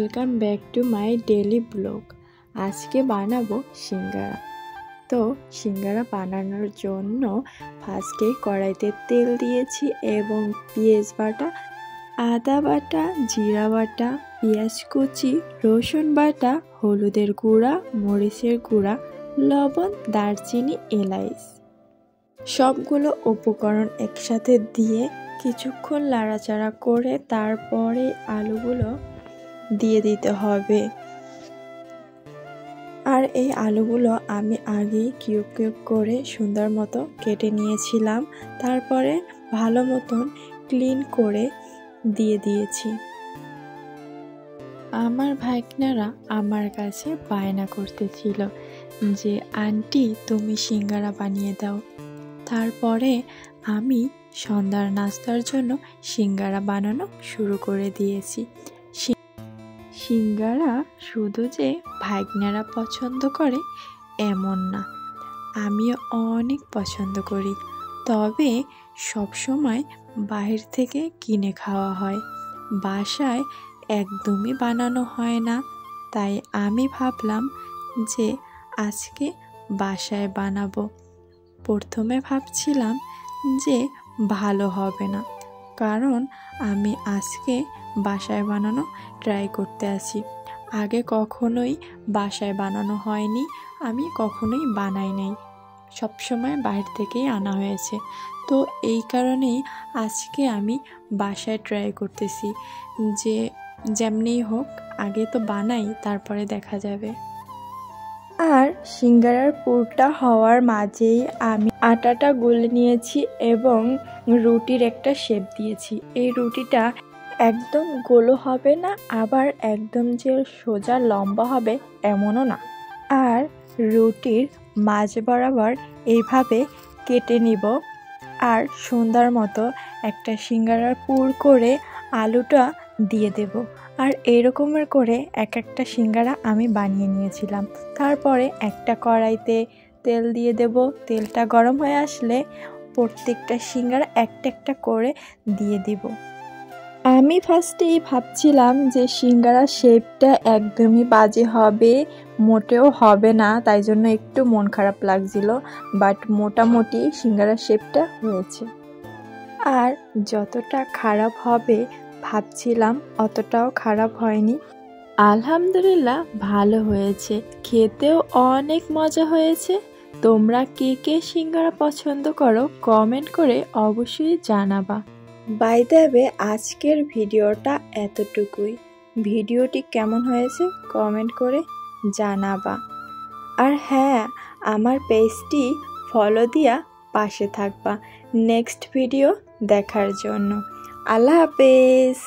Welcome back to my daily blog. আজকে বানাবো সিঙ্গারা। তো সিঙ্গারা বানানোর জন্য ফার্স্টে কড়াইতে তেল দিয়েছি এবং পেঁয়াজ বাটা, আদা বাটা, জিরা বাটা, পেঁয়াজ কুচি, রসুন বাটা, হলুদের গুঁড়া, মরিচের গুঁড়া, লবণ, দারচিনি, এলাচ সবগুলো উপকরণ একসাথে দিয়ে কিছুক্ষণ নাড়াচাড়া করে তারপরে আলুগুলো দিয়ে দিতে হবে। আর এই আলুগুলো আমি আগেই কিউব কিউব করে সুন্দর মতো কেটে নিয়েছিলাম, তারপরে ভালো মতন ক্লিন করে দিয়ে দিয়েছি। আমার ভাইকনারা আমার কাছে বায়না করতেছিল যে আন্টি তুমি সিঙ্গারা বানিয়ে দাও। তারপরে আমি সন্ধ্যার নাস্তার জন্য সিঙ্গারা বানানো শুরু করে দিয়েছি। সিঙ্গারা শুধু যে ভাইকনারা পছন্দ করে এমন না, আমিও অনেক পছন্দ করি, তবে সবসময় বাহির থেকে কিনে খাওয়া হয়, বাসায় একদমই বানানো হয় না। তাই আমি ভাবলাম যে আজকে বাসায় বানাবো। প্রথমে ভাবছিলাম যে ভালো হবে না, কারণ আমি আজকে বাসায় বানানো ট্রাই করতে আসি। আগে কখনোই বাসায় বানানো হয়নি, আমি কখনোই বানাই নাই, সবসময় বাইরে থেকেই আনা হয়েছে। তো এই কারণেই আজকে আমি বাসায় ট্রাই করতেছি যে যেমনিই হোক আগে তো বানাই, তারপরে দেখা যাবে। আর সিঙ্গারার পুরটা হওয়ার মাঝেই আমি আটাটা গুলে নিয়েছি এবং রুটির একটা শেপ দিয়েছি। এই রুটিটা একদম গোলও হবে না, আবার একদম যে সোজা লম্বা হবে এমনও না। আর রুটির মাঝ বরাবর এইভাবে কেটে নিব আর সুন্দর মতো একটা সিঙ্গারার পুর করে আলুটা দিয়ে দেব। আর এরকমের করে এক একটা সিঙ্গারা আমি বানিয়ে নিয়েছিলাম। তারপরে একটা কড়াইতে তেল দিয়ে দেব, তেলটা গরম হয়ে আসলে প্রত্যেকটা সিঙ্গারা একটা একটা করে দিয়ে দিব। আমি ফার্স্টেই ভাবছিলাম যে সিঙ্গারার শেপটা একদমই বাজে হবে, মোটেও হবে না, তাই জন্য একটু মন খারাপ লাগছিল, বাট মোটামুটি সিঙ্গারার শেপটা হয়েছে। আর যতটা খারাপ হবে ভাবছিলাম অতটাও খারাপ হয়নি, আলহামদুলিল্লাহ ভালো হয়েছে, খেতেও অনেক মজা হয়েছে। তোমরা কে কে সিঙ্গারা পছন্দ করো কমেন্ট করে অবশ্যই জানাবা। বাই দ্য ওয়ে, আজকের ভিডিওটা এতটুকুই। ভিডিওটি কেমন হয়েছে কমেন্ট করে জানাবা। আর হ্যাঁ, আমার পেজটি ফলো দিয়া পাশে থাকবা নেক্সট ভিডিও দেখার জন্য। আল্লাহ হাফেজ।